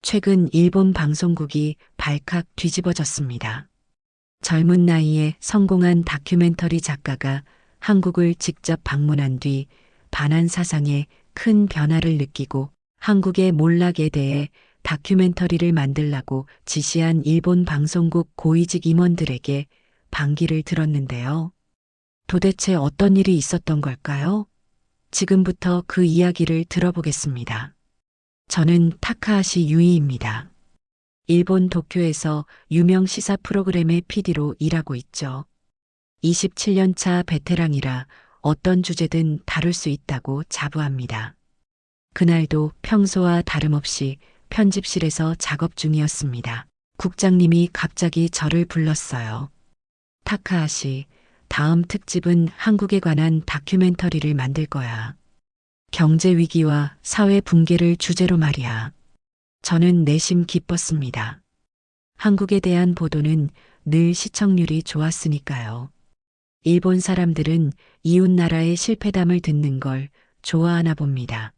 최근 일본 방송국이 발칵 뒤집어졌습니다. 젊은 나이에 성공한 다큐멘터리 작가가 한국을 직접 방문한 뒤 반한 사상에 큰 변화를 느끼고 한국의 몰락에 대해 다큐멘터리를 만들라고 지시한 일본 방송국 고위직 임원들에게 반기를 들었는데요. 도대체 어떤 일이 있었던 걸까요? 지금부터 그 이야기를 들어보겠습니다. 저는 타카하시 유이입니다. 일본 도쿄에서 유명 시사 프로그램의 PD로 일하고 있죠. 27년 차 베테랑이라 어떤 주제든 다룰 수 있다고 자부합니다. 그날도 평소와 다름없이 편집실에서 작업 중이었습니다. 국장님이 갑자기 저를 불렀어요. 타카하시, 다음 특집은 한국에 관한 다큐멘터리를 만들 거야. 경제 위기와 사회 붕괴를 주제로 말이야. 저는 내심 기뻤습니다. 한국에 대한 보도는 늘 시청률이 좋았으니까요. 일본 사람들은 이웃 나라의 실패담을 듣는 걸 좋아하나 봅니다.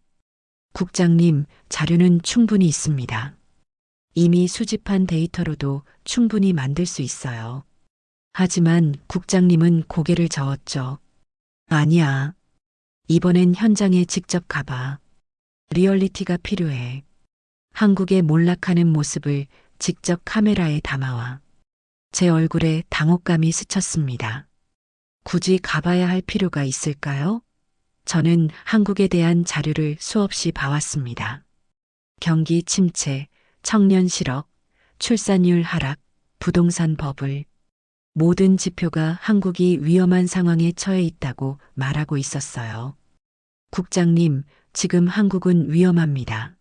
국장님, 자료는 충분히 있습니다. 이미 수집한 데이터로도 충분히 만들 수 있어요. 하지만 국장님은 고개를 저었죠. 아니야. 이번엔 현장에 직접 가봐. 리얼리티가 필요해. 한국의 몰락하는 모습을 직접 카메라에 담아와. 제 얼굴에 당혹감이 스쳤습니다. 굳이 가봐야 할 필요가 있을까요? 저는 한국에 대한 자료를 수없이 봐왔습니다. 경기 침체, 청년 실업, 출산율 하락, 부동산 버블. 모든 지표가 한국이 위험한 상황에 처해 있다고 말하고 있었어요. 국장님, 지금 한국은 위험합니다.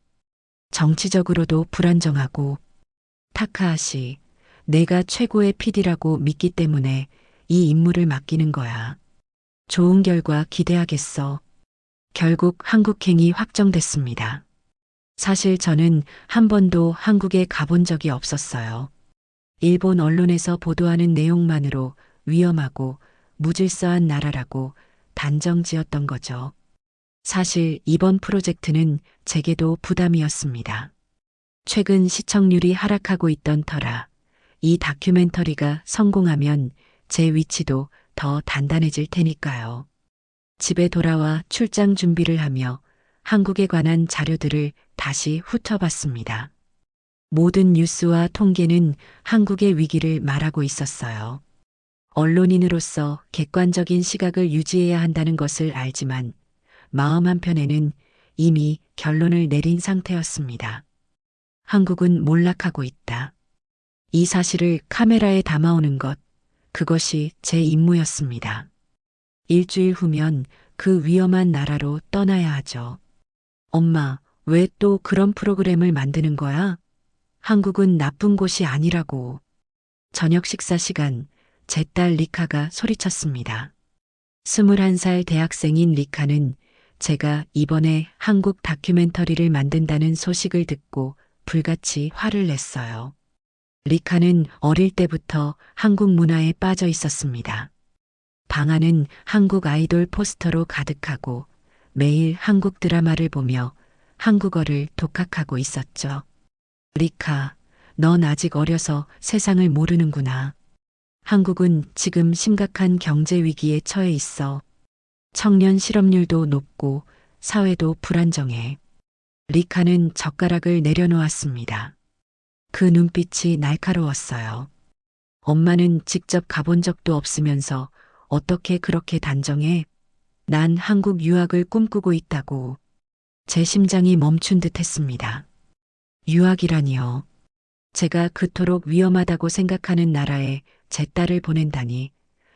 정치적으로도 불안정하고. 타카하시, 내가 최고의 PD라고 믿기 때문에 이 임무를 맡기는 거야. 좋은 결과 기대하겠어. 결국 한국행이 확정됐습니다. 사실 저는 한 번도 한국에 가본 적이 없었어요. 일본 언론에서 보도하는 내용만으로 위험하고 무질서한 나라라고 단정 지었던 거죠. 사실 이번 프로젝트는 제게도 부담이었습니다. 최근 시청률이 하락하고 있던 터라 이 다큐멘터리가 성공하면 제 위치도 더 단단해질 테니까요. 집에 돌아와 출장 준비를 하며 한국에 관한 자료들을 다시 훑어봤습니다. 모든 뉴스와 통계는 한국의 위기를 말하고 있었어요. 언론인으로서 객관적인 시각을 유지해야 한다는 것을 알지만 마음 한편에는 이미 결론을 내린 상태였습니다. 한국은 몰락하고 있다. 이 사실을 카메라에 담아오는 것, 그것이 제 임무였습니다. 일주일 후면 그 위험한 나라로 떠나야 하죠. 엄마, 왜 또 그런 프로그램을 만드는 거야? 한국은 나쁜 곳이 아니라고. 저녁 식사 시간, 제 딸 리카가 소리쳤습니다. 21살 대학생인 리카는 제가 이번에 한국 다큐멘터리를 만든다는 소식을 듣고 불같이 화를 냈어요. 리카는 어릴 때부터 한국 문화에 빠져 있었습니다. 방 안은 한국 아이돌 포스터로 가득하고 매일 한국 드라마를 보며 한국어를 독학하고 있었죠. 리카, 넌 아직 어려서 세상을 모르는구나. 한국은 지금 심각한 경제 위기에 처해 있어. 청년 실업률도 높고 사회도 불안정해. 리카는 젓가락을 내려놓았습니다. 그 눈빛이 날카로웠어요. 엄마는 직접 가본 적도 없으면서 어떻게 그렇게 단정해? 난 한국 유학을 꿈꾸고 있다고. 제 심장이 멈춘 듯 했습니다. 유학이라니요. 제가 그토록 위험하다고 생각하는 나라에 제 딸을 보낸다니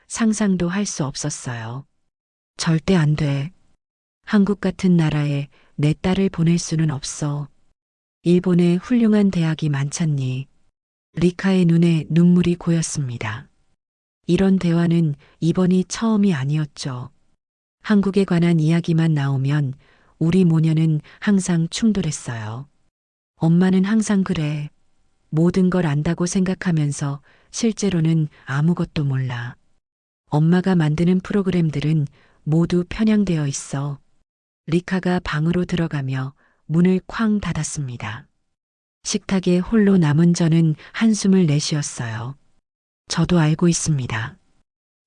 상상도 할 수 없었어요. 절대 안 돼. 한국 같은 나라에 내 딸을 보낼 수는 없어. 일본에 훌륭한 대학이 많잖니. 리카의 눈에 눈물이 고였습니다. 이런 대화는 이번이 처음이 아니었죠. 한국에 관한 이야기만 나오면 우리 모녀는 항상 충돌했어요. 엄마는 항상 그래. 모든 걸 안다고 생각하면서 실제로는 아무것도 몰라. 엄마가 만드는 프로그램들은 모두 편향되어 있어. 리카가 방으로 들어가며 문을 쾅 닫았습니다. 식탁에 홀로 남은 저는 한숨을 내쉬었어요. 저도 알고 있습니다.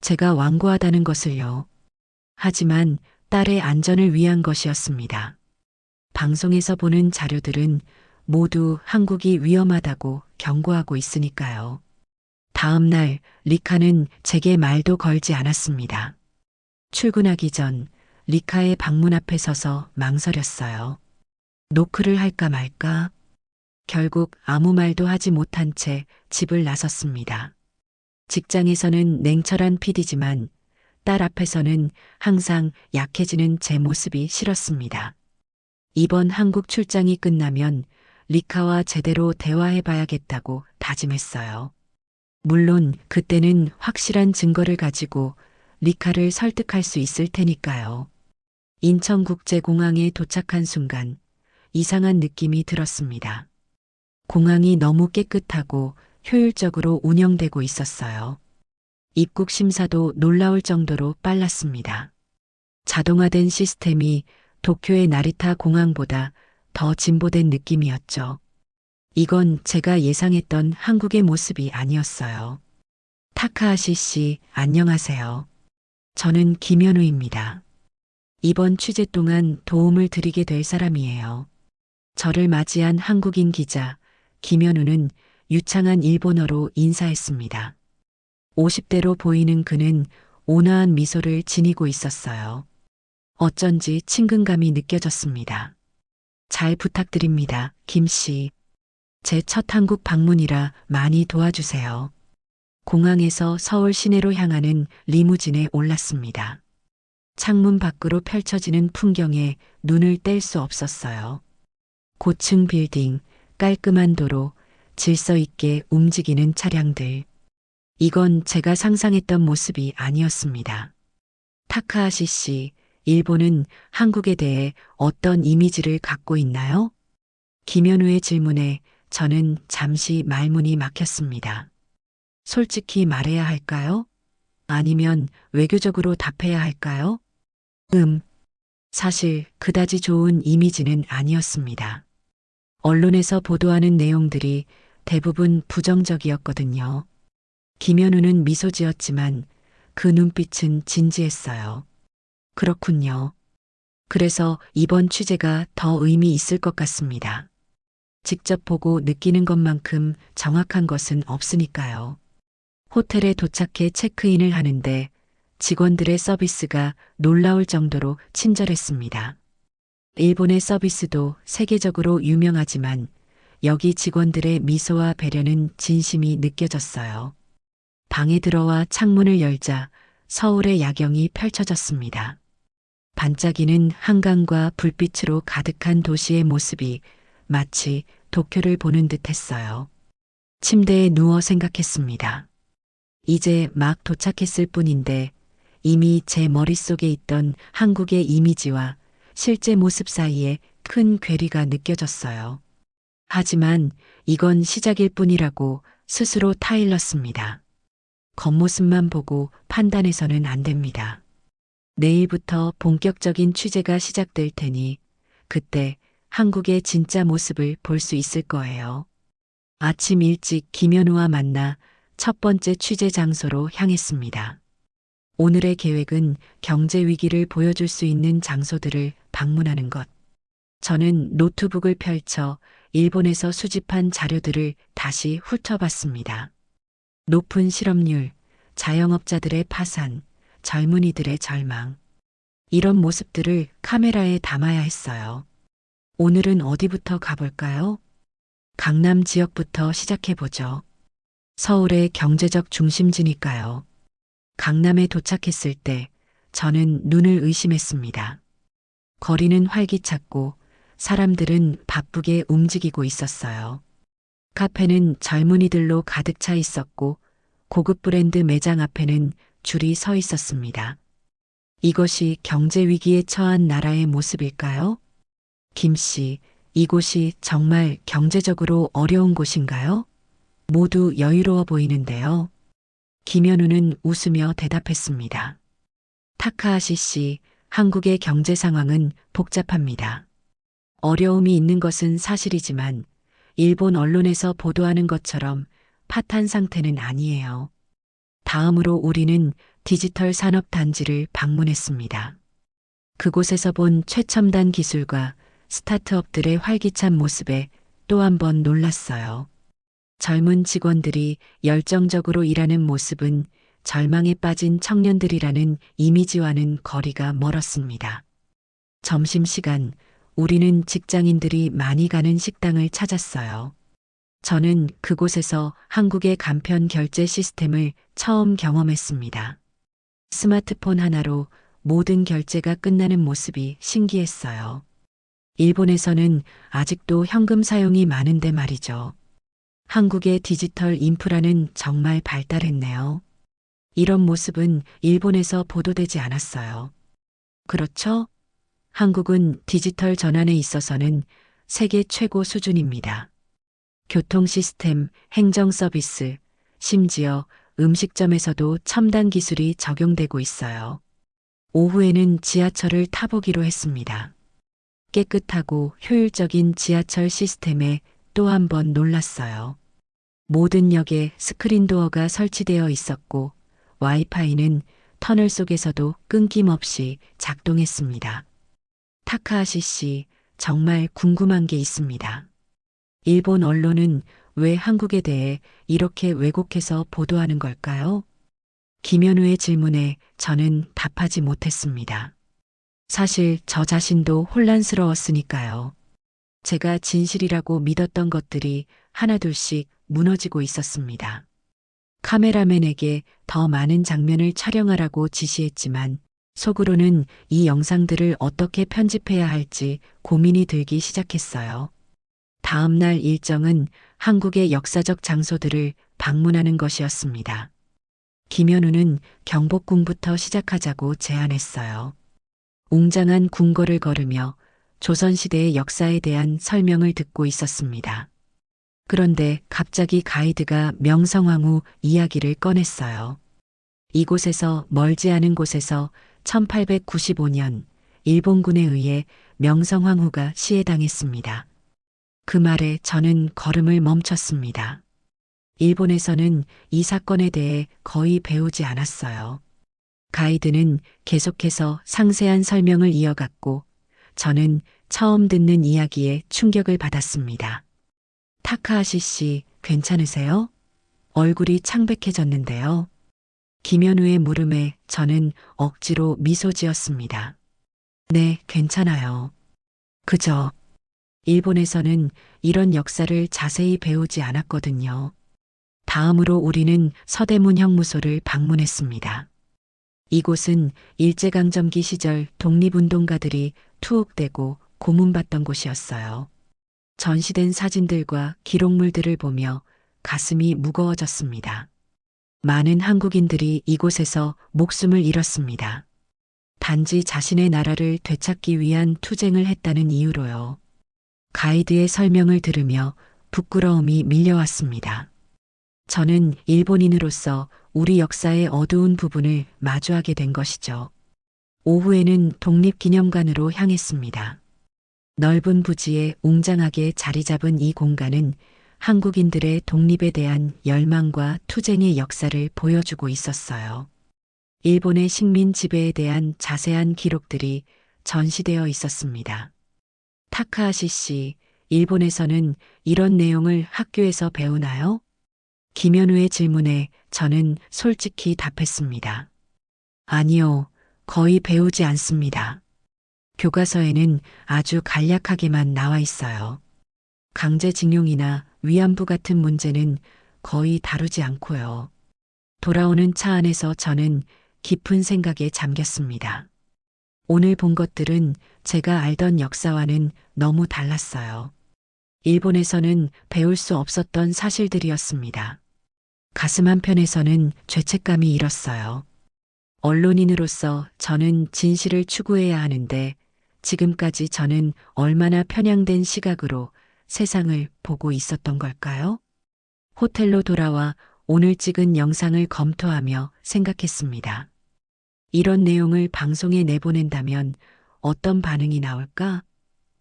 제가 완고하다는 것을요. 하지만 딸의 안전을 위한 것이었습니다. 방송에서 보는 자료들은 모두 한국이 위험하다고 경고하고 있으니까요. 다음 날 리카는 제게 말도 걸지 않았습니다. 출근하기 전 리카의 방문 앞에 서서 망설였어요. 노크를 할까 말까? 결국 아무 말도 하지 못한 채 집을 나섰습니다. 직장에서는 냉철한 PD지만 딸 앞에서는 항상 약해지는 제 모습이 싫었습니다. 이번 한국 출장이 끝나면 리카와 제대로 대화해봐야겠다고 다짐했어요. 물론 그때는 확실한 증거를 가지고 리카를 설득할 수 있을 테니까요. 인천국제공항에 도착한 순간 이상한 느낌이 들었습니다. 공항이 너무 깨끗하고 효율적으로 운영되고 있었어요. 입국 심사도 놀라울 정도로 빨랐습니다. 자동화된 시스템이 도쿄의 나리타 공항보다 더 진보된 느낌이었죠. 이건 제가 예상했던 한국의 모습이 아니었어요. 타카하시 씨, 안녕하세요. 저는 김현우입니다. 이번 취재 동안 도움을 드리게 될 사람이에요. 저를 맞이한 한국인 기자 김현우는 유창한 일본어로 인사했습니다. 50대로 보이는 그는 온화한 미소를 지니고 있었어요. 어쩐지 친근감이 느껴졌습니다. 잘 부탁드립니다, 김 씨. 제 첫 한국 방문이라 많이 도와주세요. 공항에서 서울 시내로 향하는 리무진에 올랐습니다. 창문 밖으로 펼쳐지는 풍경에 눈을 뗄 수 없었어요. 고층 빌딩, 깔끔한 도로, 질서 있게 움직이는 차량들. 이건 제가 상상했던 모습이 아니었습니다. 타카하시 씨, 일본은 한국에 대해 어떤 이미지를 갖고 있나요? 김현우의 질문에 저는 잠시 말문이 막혔습니다. 솔직히 말해야 할까요? 아니면 외교적으로 답해야 할까요? 사실 그다지 좋은 이미지는 아니었습니다. 언론에서 보도하는 내용들이 대부분 부정적이었거든요. 김현우는 미소 지었지만 그 눈빛은 진지했어요. 그렇군요. 그래서 이번 취재가 더 의미 있을 것 같습니다. 직접 보고 느끼는 것만큼 정확한 것은 없으니까요. 호텔에 도착해 체크인을 하는데 직원들의 서비스가 놀라울 정도로 친절했습니다. 일본의 서비스도 세계적으로 유명하지만 여기 직원들의 미소와 배려는 진심이 느껴졌어요. 방에 들어와 창문을 열자 서울의 야경이 펼쳐졌습니다. 반짝이는 한강과 불빛으로 가득한 도시의 모습이 마치 도쿄를 보는 듯 했어요. 침대에 누워 생각했습니다. 이제 막 도착했을 뿐인데 이미 제 머릿속에 있던 한국의 이미지와 실제 모습 사이에 큰 괴리가 느껴졌어요. 하지만 이건 시작일 뿐이라고 스스로 타일렀습니다. 겉모습만 보고 판단해서는 안 됩니다. 내일부터 본격적인 취재가 시작될 테니 그때 한국의 진짜 모습을 볼 수 있을 거예요. 아침 일찍 김현우와 만나 첫 번째 취재 장소로 향했습니다. 오늘의 계획은 경제 위기를 보여줄 수 있는 장소들을 방문하는 것. 저는 노트북을 펼쳐 일본에서 수집한 자료들을 다시 훑어봤습니다. 높은 실업률, 자영업자들의 파산, 젊은이들의 절망. 이런 모습들을 카메라에 담아야 했어요. 오늘은 어디부터 가볼까요? 강남 지역부터 시작해보죠. 서울의 경제적 중심지니까요. 강남에 도착했을 때 저는 눈을 의심했습니다. 거리는 활기찼고 사람들은 바쁘게 움직이고 있었어요. 카페는 젊은이들로 가득 차 있었고 고급 브랜드 매장 앞에는 줄이 서 있었습니다. 이것이 경제 위기에 처한 나라의 모습일까요? 김 씨, 이곳이 정말 경제적으로 어려운 곳인가요? 모두 여유로워 보이는데요. 김현우는 웃으며 대답했습니다. 타카하시 씨, 한국의 경제 상황은 복잡합니다. 어려움이 있는 것은 사실이지만 일본 언론에서 보도하는 것처럼 파탄 상태는 아니에요. 다음으로 우리는 디지털 산업 단지를 방문했습니다. 그곳에서 본 최첨단 기술과 스타트업들의 활기찬 모습에 또 한 번 놀랐어요. 젊은 직원들이 열정적으로 일하는 모습은 절망에 빠진 청년들이라는 이미지와는 거리가 멀었습니다. 점심시간, 우리는 직장인들이 많이 가는 식당을 찾았어요. 저는 그곳에서 한국의 간편 결제 시스템을 처음 경험했습니다. 스마트폰 하나로 모든 결제가 끝나는 모습이 신기했어요. 일본에서는 아직도 현금 사용이 많은데 말이죠. 한국의 디지털 인프라는 정말 발달했네요. 이런 모습은 일본에서 보도되지 않았어요. 그렇죠? 한국은 디지털 전환에 있어서는 세계 최고 수준입니다. 교통 시스템, 행정 서비스, 심지어 음식점에서도 첨단 기술이 적용되고 있어요. 오후에는 지하철을 타보기로 했습니다. 깨끗하고 효율적인 지하철 시스템에 또 한 번 놀랐어요. 모든 역에 스크린 도어가 설치되어 있었고 와이파이는 터널 속에서도 끊김없이 작동했습니다. 타카하시 씨, 정말 궁금한 게 있습니다. 일본 언론은 왜 한국에 대해 이렇게 왜곡해서 보도하는 걸까요? 김현우의 질문에 저는 답하지 못했습니다. 사실 저 자신도 혼란스러웠으니까요. 제가 진실이라고 믿었던 것들이 하나둘씩 무너지고 있었습니다. 카메라맨에게 더 많은 장면을 촬영하라고 지시했지만 속으로는 이 영상들을 어떻게 편집해야 할지 고민이 들기 시작했어요. 다음 날 일정은 한국의 역사적 장소들을 방문하는 것이었습니다. 김현우는 경복궁부터 시작하자고 제안했어요. 웅장한 궁궐을 걸으며 조선시대의 역사에 대한 설명을 듣고 있었습니다. 그런데 갑자기 가이드가 명성황후 이야기를 꺼냈어요. 이곳에서 멀지 않은 곳에서 1895년 일본군에 의해 명성황후가 시해당했습니다. 그 말에 저는 걸음을 멈췄습니다. 일본에서는 이 사건에 대해 거의 배우지 않았어요. 가이드는 계속해서 상세한 설명을 이어갔고 저는 처음 듣는 이야기에 충격을 받았습니다. 타카하시 씨, 괜찮으세요? 얼굴이 창백해졌는데요. 김현우의 물음에 저는 억지로 미소 지었습니다. 네, 괜찮아요. 그저 일본에서는 이런 역사를 자세히 배우지 않았거든요. 다음으로 우리는 서대문 형무소를 방문했습니다. 이곳은 일제강점기 시절 독립운동가들이 투옥되고 고문받던 곳이었어요. 전시된 사진들과 기록물들을 보며 가슴이 무거워졌습니다. 많은 한국인들이 이곳에서 목숨을 잃었습니다. 단지 자신의 나라를 되찾기 위한 투쟁을 했다는 이유로요. 가이드의 설명을 들으며 부끄러움이 밀려왔습니다. 저는 일본인으로서 우리 역사의 어두운 부분을 마주하게 된 것이죠. 오후에는 독립기념관으로 향했습니다. 넓은 부지에 웅장하게 자리 잡은 이 공간은 한국인들의 독립에 대한 열망과 투쟁의 역사를 보여주고 있었어요. 일본의 식민 지배에 대한 자세한 기록들이 전시되어 있었습니다. 타카하시 씨, 일본에서는 이런 내용을 학교에서 배우나요? 김현우의 질문에 저는 솔직히 답했습니다. 아니요, 거의 배우지 않습니다. 교과서에는 아주 간략하게만 나와 있어요. 강제징용이나 위안부 같은 문제는 거의 다루지 않고요. 돌아오는 차 안에서 저는 깊은 생각에 잠겼습니다. 오늘 본 것들은 제가 알던 역사와는 너무 달랐어요. 일본에서는 배울 수 없었던 사실들이었습니다. 가슴 한편에서는 죄책감이 일었어요. 언론인으로서 저는 진실을 추구해야 하는데 지금까지 저는 얼마나 편향된 시각으로 세상을 보고 있었던 걸까요? 호텔로 돌아와 오늘 찍은 영상을 검토하며 생각했습니다. 이런 내용을 방송에 내보낸다면 어떤 반응이 나올까?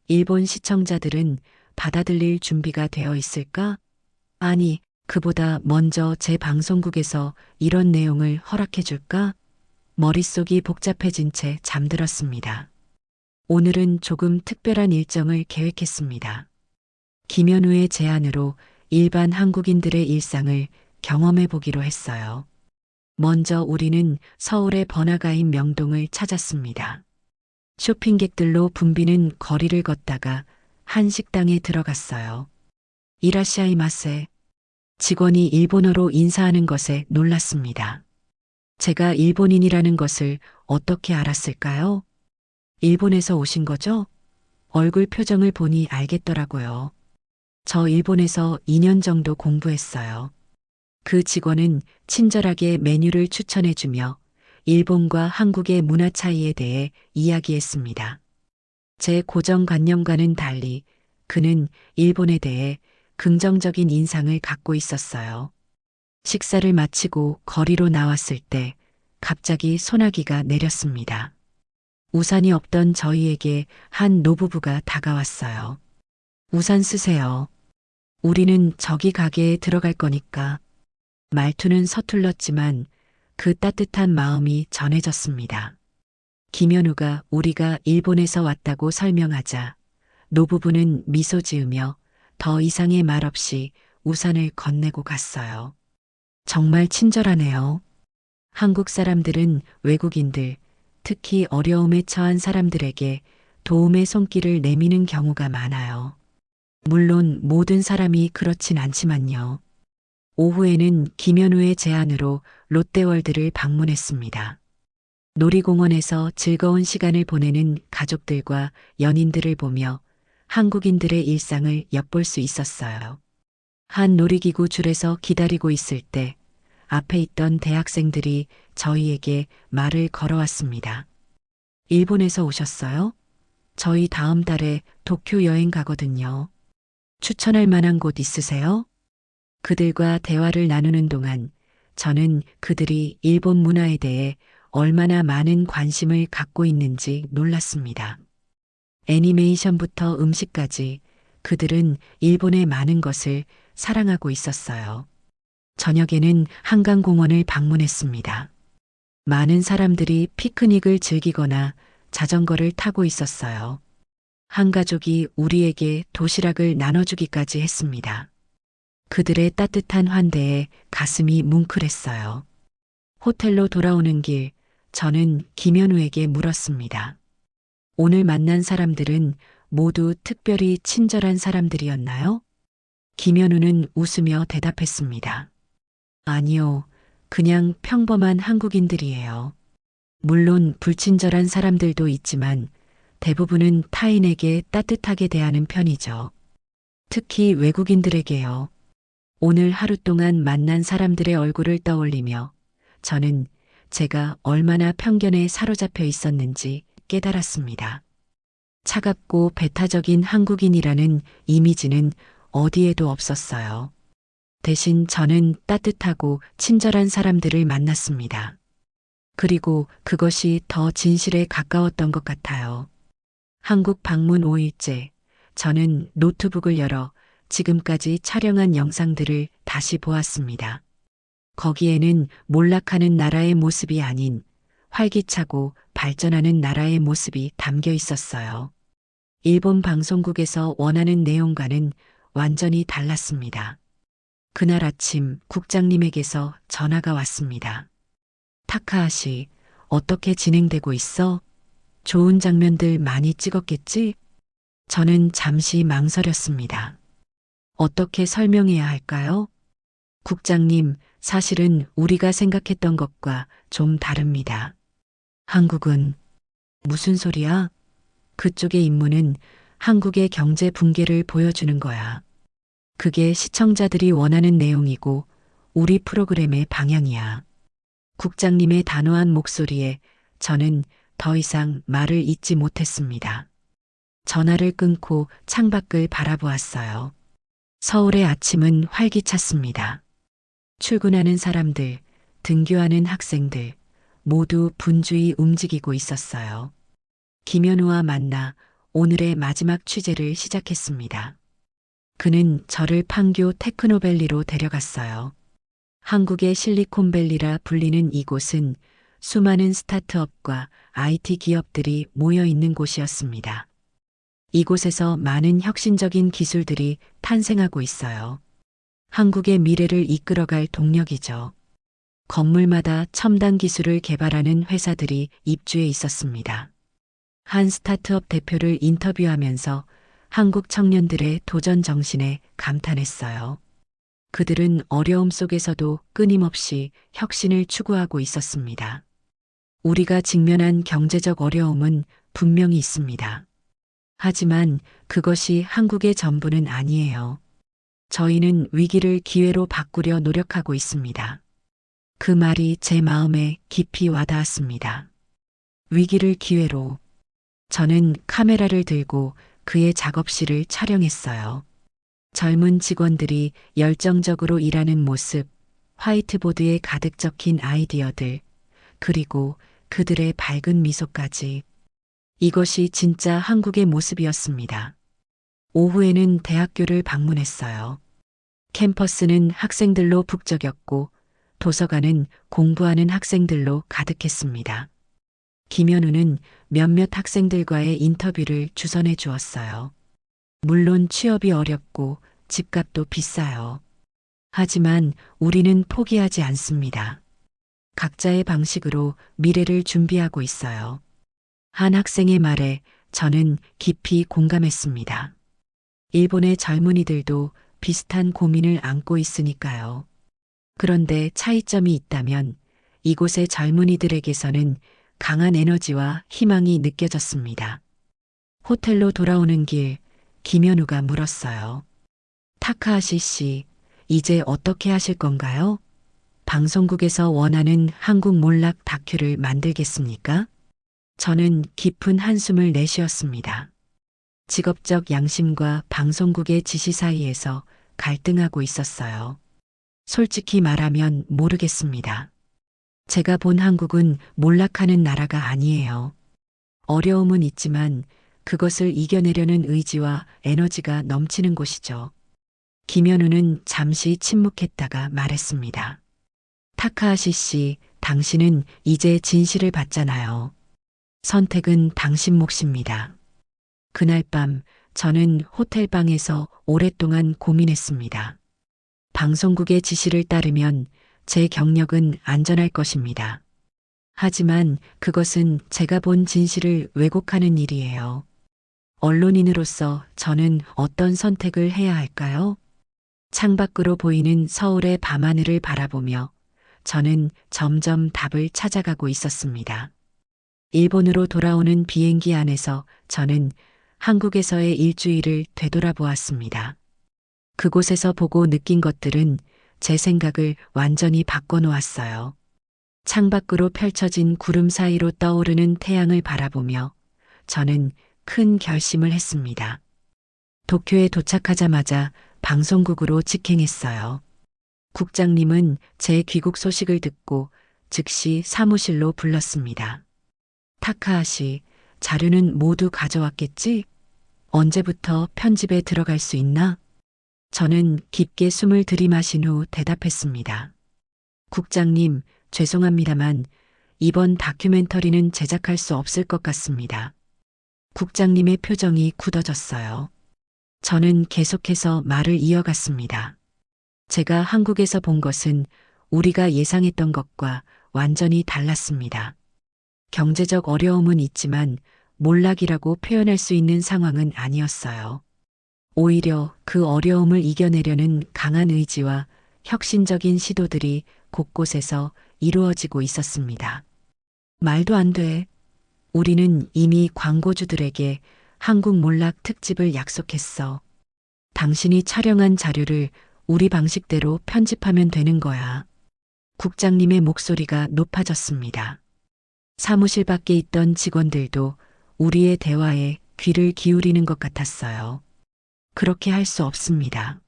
일본 시청자들은 받아들일 준비가 되어 있을까? 아니, 그보다 먼저 제 방송국에서 이런 내용을 허락해 줄까? 머릿속이 복잡해진 채 잠들었습니다. 오늘은 조금 특별한 일정을 계획했습니다. 김현우의 제안으로 일반 한국인들의 일상을 경험해 보기로 했어요. 먼저 우리는 서울의 번화가인 명동을 찾았습니다. 쇼핑객들로 붐비는 거리를 걷다가 한 식당에 들어갔어요. 이라시아이마세. 직원이 일본어로 인사하는 것에 놀랐습니다. 제가 일본인이라는 것을 어떻게 알았을까요? 일본에서 오신 거죠? 얼굴 표정을 보니 알겠더라고요. 저 일본에서 2년 정도 공부했어요. 그 직원은 친절하게 메뉴를 추천해주며 일본과 한국의 문화 차이에 대해 이야기했습니다. 제 고정관념과는 달리 그는 일본에 대해 긍정적인 인상을 갖고 있었어요. 식사를 마치고 거리로 나왔을 때 갑자기 소나기가 내렸습니다. 우산이 없던 저희에게 한 노부부가 다가왔어요. 우산 쓰세요. 우리는 저기 가게에 들어갈 거니까. 말투는 서툴렀지만 그 따뜻한 마음이 전해졌습니다. 김현우가 우리가 일본에서 왔다고 설명하자 노부부는 미소 지으며 더 이상의 말 없이 우산을 건네고 갔어요. 정말 친절하네요. 한국 사람들은 외국인들, 특히 어려움에 처한 사람들에게 도움의 손길을 내미는 경우가 많아요. 물론 모든 사람이 그렇진 않지만요. 오후에는 김현우의 제안으로 롯데월드를 방문했습니다. 놀이공원에서 즐거운 시간을 보내는 가족들과 연인들을 보며 한국인들의 일상을 엿볼 수 있었어요. 한 놀이기구 줄에서 기다리고 있을 때 앞에 있던 대학생들이 저희에게 말을 걸어왔습니다. 일본에서 오셨어요? 저희 다음 달에 도쿄 여행 가거든요. 추천할 만한 곳 있으세요? 그들과 대화를 나누는 동안 저는 그들이 일본 문화에 대해 얼마나 많은 관심을 갖고 있는지 놀랐습니다. 애니메이션부터 음식까지 그들은 일본의 많은 것을 사랑하고 있었어요. 저녁에는 한강공원을 방문했습니다. 많은 사람들이 피크닉을 즐기거나 자전거를 타고 있었어요. 한 가족이 우리에게 도시락을 나눠주기까지 했습니다. 그들의 따뜻한 환대에 가슴이 뭉클했어요. 호텔로 돌아오는 길, 저는 김현우에게 물었습니다. 오늘 만난 사람들은 모두 특별히 친절한 사람들이었나요? 김현우는 웃으며 대답했습니다. 아니요, 그냥 평범한 한국인들이에요. 물론 불친절한 사람들도 있지만 대부분은 타인에게 따뜻하게 대하는 편이죠. 특히 외국인들에게요. 오늘 하루 동안 만난 사람들의 얼굴을 떠올리며 저는 제가 얼마나 편견에 사로잡혀 있었는지 깨달았습니다. 차갑고 배타적인 한국인이라는 이미지는 어디에도 없었어요. 대신 저는 따뜻하고 친절한 사람들을 만났습니다. 그리고 그것이 더 진실에 가까웠던 것 같아요. 한국 방문 5일째, 저는 노트북을 열어 지금까지 촬영한 영상들을 다시 보았습니다. 거기에는 몰락하는 나라의 모습이 아닌 활기차고 발전하는 나라의 모습이 담겨 있었어요. 일본 방송국에서 원하는 내용과는 완전히 달랐습니다. 그날 아침 국장님에게서 전화가 왔습니다. 타카하시, 어떻게 진행되고 있어? 좋은 장면들 많이 찍었겠지? 저는 잠시 망설였습니다. 어떻게 설명해야 할까요? 국장님, 사실은 우리가 생각했던 것과 좀 다릅니다. 한국은 무슨 소리야? 그쪽의 임무는 한국의 경제 붕괴를 보여주는 거야. 그게 시청자들이 원하는 내용이고 우리 프로그램의 방향이야. 국장님의 단호한 목소리에 저는 더 이상 말을 잇지 못했습니다. 전화를 끊고 창밖을 바라보았어요. 서울의 아침은 활기찼습니다. 출근하는 사람들, 등교하는 학생들, 모두 분주히 움직이고 있었어요. 김현우와 만나 오늘의 마지막 취재를 시작했습니다. 그는 저를 판교 테크노밸리로 데려갔어요. 한국의 실리콘밸리라 불리는 이곳은 수많은 스타트업과 IT 기업들이 모여 있는 곳이었습니다. 이곳에서 많은 혁신적인 기술들이 탄생하고 있어요. 한국의 미래를 이끌어갈 동력이죠. 건물마다 첨단 기술을 개발하는 회사들이 입주해 있었습니다. 한 스타트업 대표를 인터뷰하면서 한국 청년들의 도전 정신에 감탄했어요. 그들은 어려움 속에서도 끊임없이 혁신을 추구하고 있었습니다. 우리가 직면한 경제적 어려움은 분명히 있습니다. 하지만 그것이 한국의 전부는 아니에요. 저희는 위기를 기회로 바꾸려 노력하고 있습니다. 그 말이 제 마음에 깊이 와닿았습니다. 위기를 기회로. 저는 카메라를 들고 그의 작업실을 촬영했어요. 젊은 직원들이 열정적으로 일하는 모습, 화이트보드에 가득 적힌 아이디어들, 그리고 그들의 밝은 미소까지. 이것이 진짜 한국의 모습이었습니다. 오후에는 대학교를 방문했어요. 캠퍼스는 학생들로 북적였고 도서관은 공부하는 학생들로 가득했습니다. 김현우는 몇몇 학생들과의 인터뷰를 주선해 주었어요. 물론 취업이 어렵고 집값도 비싸요. 하지만 우리는 포기하지 않습니다. 각자의 방식으로 미래를 준비하고 있어요. 한 학생의 말에 저는 깊이 공감했습니다. 일본의 젊은이들도 비슷한 고민을 안고 있으니까요. 그런데 차이점이 있다면 이곳의 젊은이들에게서는 강한 에너지와 희망이 느껴졌습니다. 호텔로 돌아오는 길, 김현우가 물었어요. 타카하시 씨, 이제 어떻게 하실 건가요? 방송국에서 원하는 한국 몰락 다큐를 만들겠습니까? 저는 깊은 한숨을 내쉬었습니다. 직업적 양심과 방송국의 지시 사이에서 갈등하고 있었어요. 솔직히 말하면 모르겠습니다. 제가 본 한국은 몰락하는 나라가 아니에요. 어려움은 있지만 그것을 이겨내려는 의지와 에너지가 넘치는 곳이죠. 김현우는 잠시 침묵했다가 말했습니다. 타카하시 씨, 당신은 이제 진실을 받잖아요. 선택은 당신 몫입니다. 그날 밤 저는 호텔방에서 오랫동안 고민했습니다. 방송국의 지시를 따르면 제 경력은 안전할 것입니다. 하지만 그것은 제가 본 진실을 왜곡하는 일이에요. 언론인으로서 저는 어떤 선택을 해야 할까요? 창밖으로 보이는 서울의 밤하늘을 바라보며 저는 점점 답을 찾아가고 있었습니다. 일본으로 돌아오는 비행기 안에서 저는 한국에서의 일주일을 되돌아보았습니다. 그곳에서 보고 느낀 것들은 제 생각을 완전히 바꿔놓았어요. 창밖으로 펼쳐진 구름 사이로 떠오르는 태양을 바라보며 저는 큰 결심을 했습니다. 도쿄에 도착하자마자 방송국으로 직행했어요. 국장님은 제 귀국 소식을 듣고 즉시 사무실로 불렀습니다. 타카하시, 자료는 모두 가져왔겠지? 언제부터 편집에 들어갈 수 있나? 저는 깊게 숨을 들이마신 후 대답했습니다. 국장님, 죄송합니다만 이번 다큐멘터리는 제작할 수 없을 것 같습니다. 국장님의 표정이 굳어졌어요. 저는 계속해서 말을 이어갔습니다. 제가 한국에서 본 것은 우리가 예상했던 것과 완전히 달랐습니다. 경제적 어려움은 있지만 몰락이라고 표현할 수 있는 상황은 아니었어요. 오히려 그 어려움을 이겨내려는 강한 의지와 혁신적인 시도들이 곳곳에서 이루어지고 있었습니다. 말도 안 돼. 우리는 이미 광고주들에게 한국 몰락 특집을 약속했어. 당신이 촬영한 자료를 우리 방식대로 편집하면 되는 거야. 국장님의 목소리가 높아졌습니다. 사무실 밖에 있던 직원들도 우리의 대화에 귀를 기울이는 것 같았어요. 그렇게 할 수 없습니다.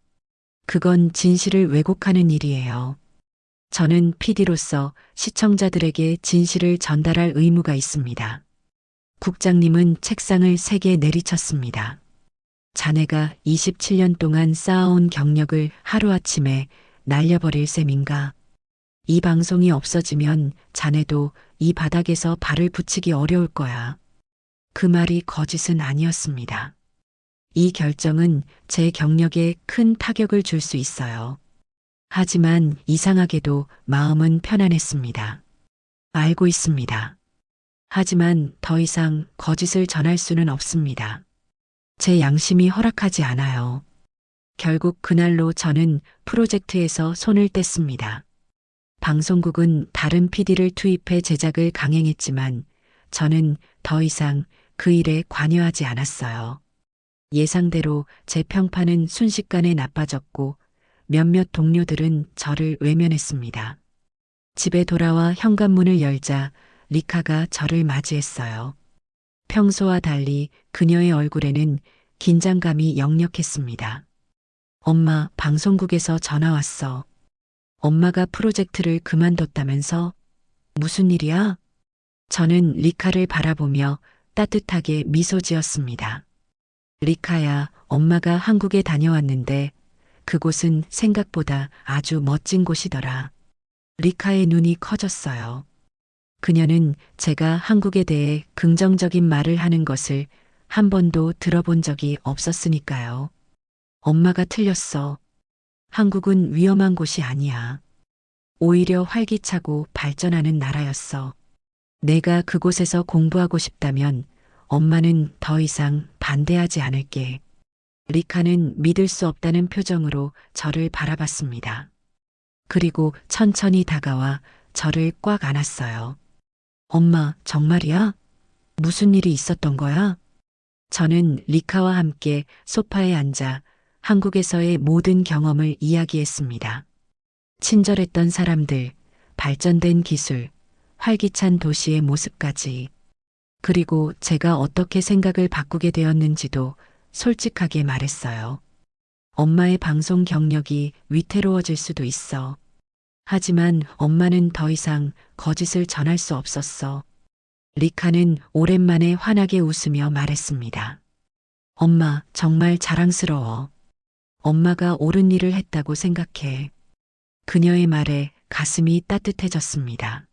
그건 진실을 왜곡하는 일이에요. 저는 PD로서 시청자들에게 진실을 전달할 의무가 있습니다. 국장님은 책상을 3개 내리쳤습니다. 자네가 27년 동안 쌓아온 경력을 하루아침에 날려버릴 셈인가? 이 방송이 없어지면 자네도 이 바닥에서 발을 붙이기 어려울 거야. 그 말이 거짓은 아니었습니다. 이 결정은 제 경력에 큰 타격을 줄 수 있어요. 하지만 이상하게도 마음은 편안했습니다. 알고 있습니다. 하지만 더 이상 거짓을 전할 수는 없습니다. 제 양심이 허락하지 않아요. 결국 그날로 저는 프로젝트에서 손을 뗐습니다. 방송국은 다른 PD를 투입해 제작을 강행했지만 저는 더 이상 그 일에 관여하지 않았어요. 예상대로 제 평판은 순식간에 나빠졌고 몇몇 동료들은 저를 외면했습니다. 집에 돌아와 현관문을 열자 리카가 저를 맞이했어요. 평소와 달리 그녀의 얼굴에는 긴장감이 역력했습니다. 엄마, 방송국에서 전화 왔어. 엄마가 프로젝트를 그만뒀다면서? 무슨 일이야? 저는 리카를 바라보며 따뜻하게 미소 지었습니다. 리카야, 엄마가 한국에 다녀왔는데 그곳은 생각보다 아주 멋진 곳이더라. 리카의 눈이 커졌어요. 그녀는 제가 한국에 대해 긍정적인 말을 하는 것을 한 번도 들어본 적이 없었으니까요. 엄마가 틀렸어. 한국은 위험한 곳이 아니야. 오히려 활기차고 발전하는 나라였어. 내가 그곳에서 공부하고 싶다면 엄마는 더 이상 반대하지 않을게. 리카는 믿을 수 없다는 표정으로 저를 바라봤습니다. 그리고 천천히 다가와 저를 꽉 안았어요. 엄마, 정말이야? 무슨 일이 있었던 거야? 저는 리카와 함께 소파에 앉아 한국에서의 모든 경험을 이야기했습니다. 친절했던 사람들, 발전된 기술, 활기찬 도시의 모습까지. 그리고 제가 어떻게 생각을 바꾸게 되었는지도 솔직하게 말했어요. 엄마의 방송 경력이 위태로워질 수도 있어. 하지만 엄마는 더 이상 거짓을 전할 수 없었어. 리카는 오랜만에 환하게 웃으며 말했습니다. 엄마, 정말 자랑스러워. 엄마가 옳은 일을 했다고 생각해. 그녀의 말에 가슴이 따뜻해졌습니다.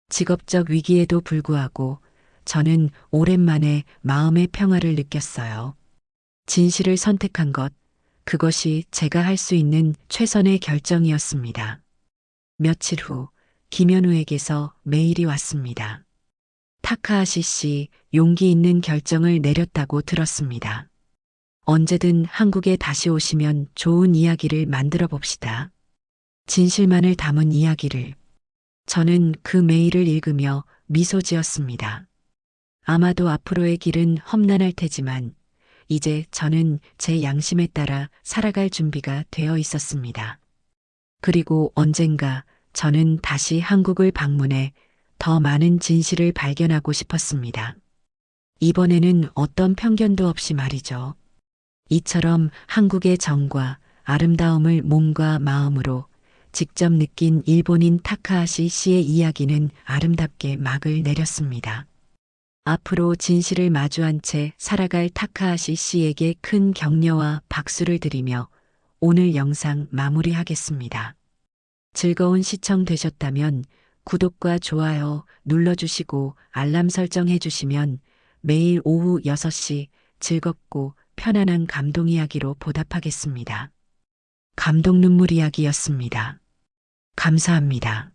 직업적 위기에도 불구하고 저는 오랜만에 마음의 평화를 느꼈어요. 진실을 선택한 것, 그것이 제가 할 수 있는 최선의 결정이었습니다. 며칠 후 김현우에게서 메일이 왔습니다. 타카하시 씨, 용기 있는 결정을 내렸다고 들었습니다. 언제든 한국에 다시 오시면 좋은 이야기를 만들어 봅시다. 진실만을 담은 이야기를. 저는 그 메일을 읽으며 미소 지었습니다. 아마도 앞으로의 길은 험난할 테지만 이제 저는 제 양심에 따라 살아갈 준비가 되어 있었습니다. 그리고 언젠가 저는 다시 한국을 방문해 더 많은 진실을 발견하고 싶었습니다. 이번에는 어떤 편견도 없이 말이죠. 이처럼 한국의 정과 아름다움을 몸과 마음으로 직접 느낀 일본인 타카하시 씨의 이야기는 아름답게 막을 내렸습니다. 앞으로 진실을 마주한 채 살아갈 타카하시 씨에게 큰 격려와 박수를 드리며 오늘 영상 마무리하겠습니다. 즐거운 시청 되셨다면 구독과 좋아요 눌러주시고 알람 설정해 주시면 매일 오후 6시 즐겁고 편안한 감동 이야기로 보답하겠습니다. 감동 눈물 이야기였습니다. 감사합니다.